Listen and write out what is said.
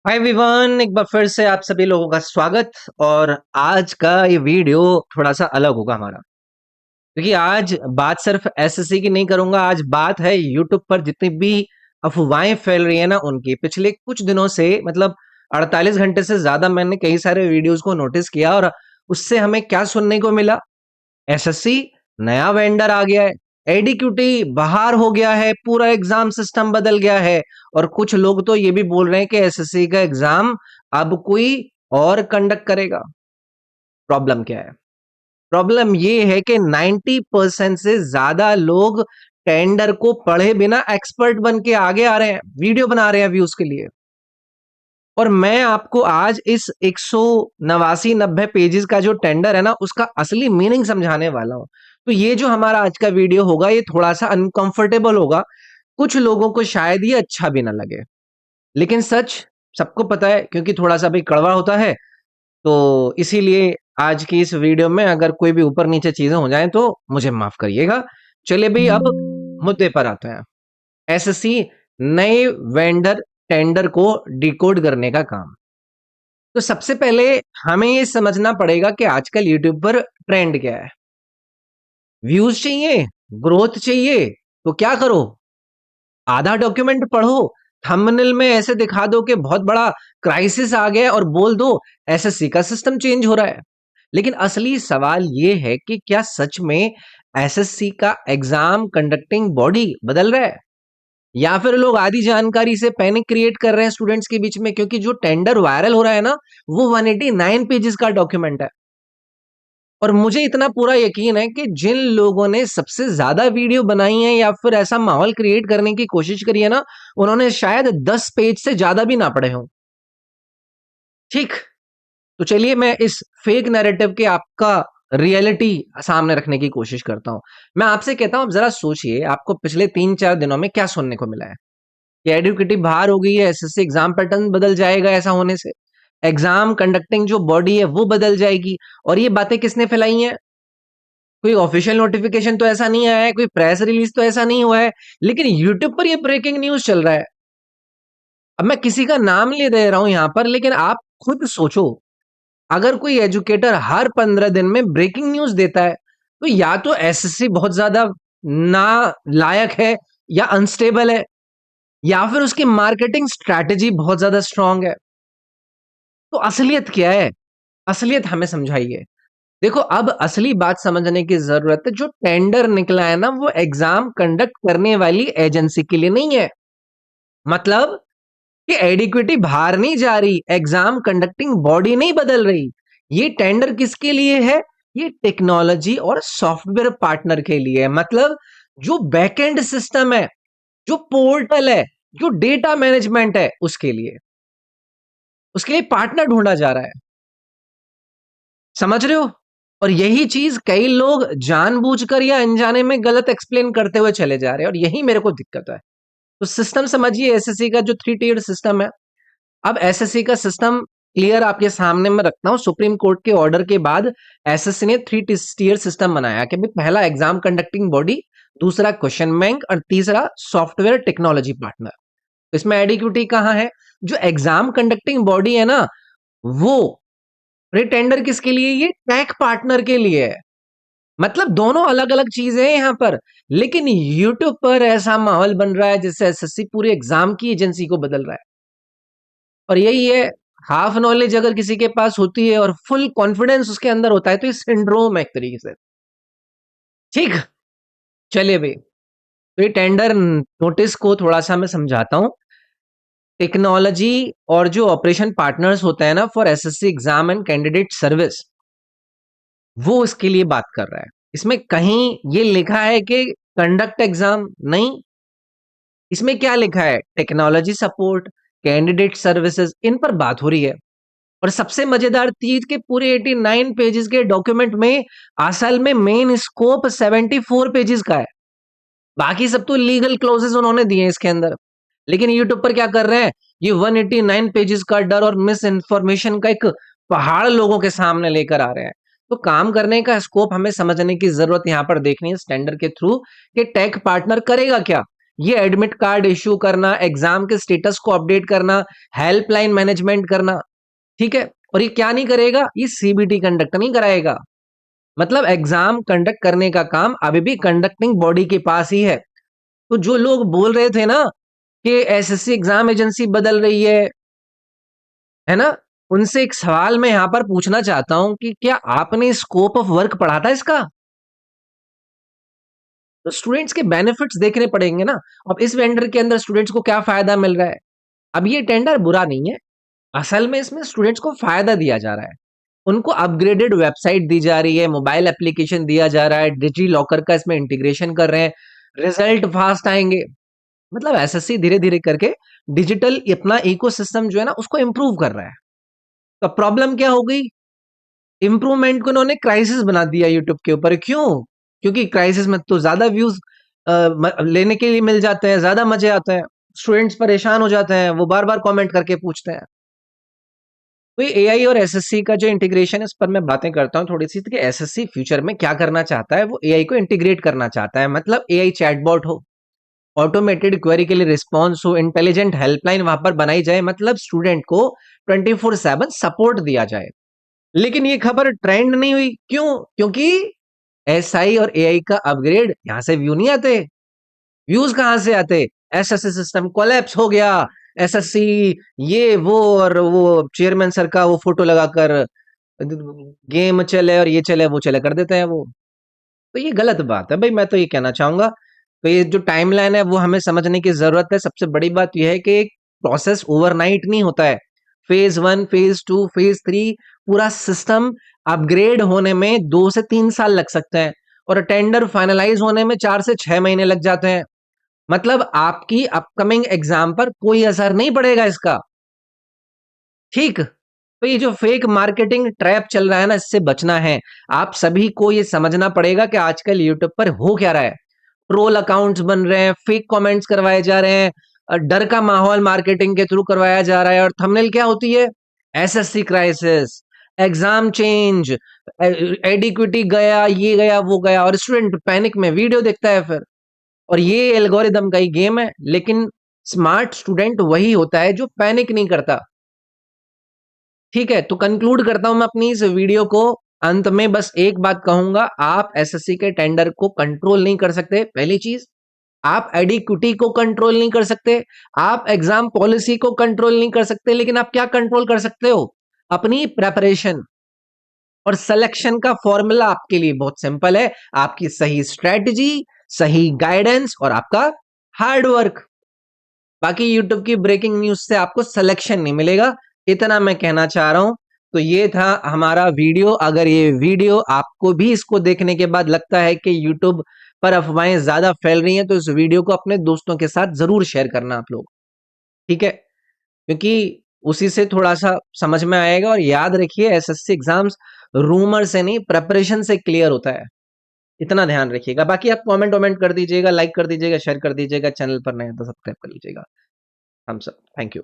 Hi everyone, एक बार फिर से आप सभी लोगों का स्वागत। और आज का ये वीडियो थोड़ा सा अलग होगा हमारा, क्योंकि आज बात सिर्फ एसएससी की नहीं करूंगा। आज बात है यूट्यूब पर जितनी भी अफवाहें फैल रही है ना उनकी। पिछले कुछ दिनों से मतलब 48 घंटे से ज्यादा मैंने कई सारे वीडियोस को नोटिस किया, और उससे हमें क्या सुनने को मिला। एसएससी नया वेंडर आ गया है, एडीक्यूटी बाहर हो गया है, पूरा एग्जाम सिस्टम बदल गया है। और कुछ लोग तो ये भी बोल रहे हैं कि एसएससी का एग्जाम अब कोई और कंडक्ट करेगा। प्रॉब्लम क्या है? प्रॉब्लम ये है कि 90% से ज्यादा लोग टेंडर को पढ़े बिना एक्सपर्ट बन के आगे आ रहे हैं, वीडियो बना रहे हैं व्यूज के लिए। और मैं आपको आज इस 189-90 पेजेस का जो टेंडर है ना उसका असली मीनिंग समझाने वाला हूं। तो ये जो हमारा आज का वीडियो होगा ये थोड़ा सा अनकंफर्टेबल होगा, कुछ लोगों को शायद ये अच्छा भी ना लगे, लेकिन सच सबको पता है क्योंकि थोड़ा सा भी कड़वा होता है। तो इसीलिए आज की इस वीडियो में अगर कोई भी ऊपर नीचे चीजें हो जाएं तो मुझे माफ करिएगा। चलिए भाई, अब मुद्दे पर आते हैं। एसएससी नए वेंडर टेंडर को डिकोड करने का काम। तो सबसे पहले हमें ये समझना पड़ेगा कि आजकल यूट्यूब पर ट्रेंड क्या है। व्यूज चाहिए, ग्रोथ चाहिए, तो क्या करो? आधा डॉक्यूमेंट पढ़ो, थंबनेल में ऐसे दिखा दो कि बहुत बड़ा क्राइसिस आ गया है और बोल दो एसएससी का सिस्टम चेंज हो रहा है। लेकिन असली सवाल ये है कि क्या सच में एसएससी का एग्जाम कंडक्टिंग बॉडी बदल रहा है, या फिर लोग आधी जानकारी से पैनिक क्रिएट कर रहे हैं स्टूडेंट्स के बीच में? क्योंकि जो टेंडर वायरल हो रहा है ना वो 189 पेजेस का डॉक्यूमेंट है। और मुझे इतना पूरा यकीन है कि जिन लोगों ने सबसे ज्यादा वीडियो बनाई है या फिर ऐसा माहौल क्रिएट करने की कोशिश करी है ना, उन्होंने शायद 10 पेज से ज्यादा भी ना पढ़े हों। ठीक, तो चलिए मैं इस फेक नैरेटिव के आपका रियलिटी सामने रखने की कोशिश करता हूं। मैं आपसे कहता हूं, अब जरा सोचिए आपको पिछले 3-4 दिनों में क्या सुनने को मिला है। कि एडुकेटिव बाहर हो गई है, एसएससी एग्जाम पैटर्न बदल जाएगा ऐसा होने से, एग्जाम कंडक्टिंग जो बॉडी है वो बदल जाएगी। और ये बातें किसने फैलाई हैं? कोई ऑफिशियल नोटिफिकेशन तो ऐसा नहीं आया है, कोई प्रेस रिलीज तो ऐसा नहीं हुआ है, लेकिन यूट्यूब पर ये ब्रेकिंग न्यूज चल रहा है। अब मैं किसी का नाम ले दे रहा हूं यहां पर, लेकिन आप खुद सोचो, अगर कोई एजुकेटर हर 15 दिन में ब्रेकिंग न्यूज देता है तो या तो एसएससी बहुत ज्यादा ना लायक है या अनस्टेबल है, या फिर उसकी मार्केटिंग स्ट्रैटेजी बहुत ज्यादा स्ट्रांग है। तो असलियत क्या है? असलियत हमें समझाइए। देखो, अब असली बात समझने की जरूरत है। जो टेंडर निकला है ना वो एग्जाम कंडक्ट करने वाली एजेंसी के लिए नहीं है। मतलब कि एडिक्विटी बाहर नहीं जा रही, एग्जाम कंडक्टिंग बॉडी नहीं बदल रही। ये टेंडर किसके लिए है? ये टेक्नोलॉजी और सॉफ्टवेयर पार्टनर के लिए है। मतलब जो बैकएंड सिस्टम है, जो पोर्टल है, जो डेटा मैनेजमेंट है, उसके लिए पार्टनर ढूंढा जा रहा है। समझ रहे हो? और यही चीज कई लोग जानबूझकर या अनजाने में गलत एक्सप्लेन करते हुए चले जा रहे हैं, और यही मेरे को दिक्कत है। तो सिस्टम समझिए, एसएससी का जो 3 टीयर सिस्टम है। अब एसएससी का सिस्टम क्लियर आपके सामने में रखता हूं। सुप्रीम कोर्ट के ऑर्डर के बाद एसएससी ने 3 टीयर सिस्टम बनाया कि भाई पहला एग्जाम कंडक्टिंग बॉडी, दूसरा क्वेश्चन बैंक, और तीसरा सॉफ्टवेयर टेक्नोलॉजी पार्टनर। इसमें एडिक्यूटी कहाँ है? जो एग्जाम कंडक्टिंग बॉडी है ना वो, टेंडर किसके लिए? ये टैग पार्टनर के लिए है। मतलब दोनों अलग अलग चीजें हैं यहाँ पर। लेकिन यूट्यूब पर ऐसा माहौल बन रहा है जिससे एसएससी पूरे एग्जाम की एजेंसी को बदल रहा है। और यही है, हाफ नॉलेज अगर किसी के पास होती है और फुल कॉन्फिडेंस उसके अंदर होता है तो ये सिंड्रोम है एक तरीके से। ठीक, चलिए भाई, तो ये टेंडर नोटिस को थोड़ा सा मैं समझाता हूँ। टेक्नोलॉजी और जो ऑपरेशन पार्टनर्स होता है ना for SSC exam and candidate service, वो इसके लिए बात कर रहा है। इसमें कहीं ये लिखा है कि कंडक्ट एग्जाम नहीं। इसमें क्या लिखा है? टेक्नोलॉजी सपोर्ट, कैंडिडेट सर्विसेज, इन पर बात हो रही है। और सबसे मजेदार चीज के पूरे 89 पेजेस के डॉक्यूमेंट में असल में मेन स्कोप 74 पेजेस का है। बाकी सब तो लीगल क्लोजेस उन्होंने दिए हैं इसके अंदर। लेकिन यूट्यूब पर क्या कर रहे हैं? ये 189 पेजेस का डर और मिस इन्फॉर्मेशन का एक पहाड़ लोगों के सामने लेकर आ रहे हैं। तो काम करने का स्कोप हमें समझने की जरूरत यहाँ पर देखनी है स्टैंडर्ड के थ्रू कि टेक पार्टनर करेगा क्या। ये एडमिट कार्ड इश्यू करना, एग्जाम के स्टेटस को अपडेट करना, हेल्पलाइन मैनेजमेंट करना, ठीक है। और ये क्या नहीं करेगा, ये सीबीटी कंडक्ट नहीं कराएगा। मतलब एग्जाम कंडक्ट करने का काम अभी भी कंडक्टिंग बॉडी के पास ही है। तो जो लोग बोल रहे थे ना कि एसएससी एग्जाम एजेंसी बदल रही है ना, उनसे एक सवाल मैं यहां पर पूछना चाहता हूं कि क्या आपने स्कोप ऑफ वर्क पढ़ा था इसका? तो स्टूडेंट्स के बेनिफिट्स देखने पड़ेंगे ना। अब इस वेंडर के अंदर स्टूडेंट्स को क्या फायदा मिल रहा है? अब ये टेंडर बुरा नहीं है, असल में इसमें स्टूडेंट्स को फायदा दिया जा रहा है। उनको अपग्रेडेड वेबसाइट दी जा रही है, मोबाइल एप्लीकेशन दिया जा रहा है, डिजी लॉकर का इसमें इंटीग्रेशन कर रहे हैं, रिजल्ट फास्ट आएंगे। मतलब एसएससी धीरे धीरे करके डिजिटल अपना इकोसिस्टम जो है ना उसको इंप्रूव कर रहा है। तो प्रॉब्लम क्या हो गई, इंप्रूवमेंट को उन्होंने क्राइसिस बना दिया यूट्यूब के ऊपर। क्यों? क्योंकि क्राइसिस में तो ज्यादा व्यूज लेने के लिए मिल जाते हैं, ज्यादा मजे आते हैं, स्टूडेंट्स परेशान हो जाते हैं, वो बार बार कमेंट करके पूछते हैं। तो ये एआई और एसएससी का जो इंटीग्रेशन है, इस पर मैं बातें करता हूँ थोड़ी सी कि एसएससी फ्यूचर में क्या करना चाहता है। वो एआई को इंटीग्रेट करना चाहता है, मतलब एआई चैटबॉट हो, ऑटोमेटेड क्वेरी के लिए रिस्पॉन्स हो, इंटेलिजेंट हेल्पलाइन वहां पर बनाई जाए, मतलब स्टूडेंट को 24/7 सपोर्ट दिया जाए। लेकिन ये खबर ट्रेंड नहीं हुई, क्यों? क्योंकि एसआई और एआई का अपग्रेड यहां से व्यू नहीं आते। व्यूज कहां से आते? एसएससी सिस्टम कोलैप्स हो गया, एसएससी ये वो, और वो चेयरमैन सर का वो फोटो लगाकर गेम चले और ये चले वो चले कर देते हैं वो। तो ये गलत बात है भाई, मैं तो ये कहना चाहूंगा। तो ये जो टाइमलाइन है वो हमें समझने की जरूरत है। सबसे बड़ी बात यह है कि एक प्रोसेस ओवरनाइट नहीं होता है। फेज 1, फेज 2, फेज 3, पूरा सिस्टम अपग्रेड होने में 2 से 3 साल लग सकते हैं, और टेंडर फाइनलाइज होने में 4 से 6 महीने लग जाते हैं। मतलब आपकी अपकमिंग एग्जाम पर कोई असर नहीं पड़ेगा इसका, ठीक। तो ये जो फेक मार्केटिंग ट्रैप चल रहा है ना, इससे बचना है। आप सभी को ये समझना पड़ेगा कि आजकल यूट्यूब पर हो क्या रहा है। ट्रोल अकाउंट्स बन रहे हैं, फेक कमेंट्स करवाए जा रहे हैं, डर का माहौल मार्केटिंग के थ्रू करवाया जा रहा है, और थंबनेल क्या होती है? एसएससी क्राइसिस, एग्जाम चेंज, एडिक्विटी गया, ये गया वो गया, और स्टूडेंट पैनिक में वीडियो देखता है फिर। और ये एल्गोरिदम का ही गेम है। लेकिन स्मार्ट स्टूडेंट वही होता है जो पैनिक नहीं करता, ठीक है। तो कंक्लूड करता हूं मैं अपनी इस वीडियो को। अंत में बस एक बात कहूंगा, आप एसएससी के टेंडर को कंट्रोल नहीं कर सकते, पहली चीज। आप एडिक्विटी को कंट्रोल नहीं कर सकते, आप एग्जाम पॉलिसी को कंट्रोल नहीं कर सकते, लेकिन आप क्या कंट्रोल कर सकते हो? अपनी प्रेपरेशन और सिलेक्शन का फॉर्मूला आपके लिए बहुत सिंपल है। आपकी सही स्ट्रेटजी, सही गाइडेंस और आपका हार्ड वर्क। बाकी यूट्यूब की ब्रेकिंग न्यूज से आपको सिलेक्शन नहीं मिलेगा, इतना मैं कहना चाह रहा हूं। तो ये था हमारा वीडियो। अगर ये वीडियो आपको भी इसको देखने के बाद लगता है कि यूट्यूब पर अफवाहें ज्यादा फैल रही हैं, तो इस वीडियो को अपने दोस्तों के साथ जरूर शेयर करना आप लोग, ठीक है। क्योंकि उसी से थोड़ा सा समझ में आएगा। और याद रखिए, एसएससी एग्जाम्स रूमर से नहीं, प्रेपरेशन से क्लियर होता है, इतना ध्यान रखिएगा। बाकी आप कमेंट वमेंट कर दीजिएगा, लाइक कर दीजिएगा, शेयर कर दीजिएगा, चैनल पर नए हैं तो सब्सक्राइब कर लीजिएगा। हम सब थैंक यू।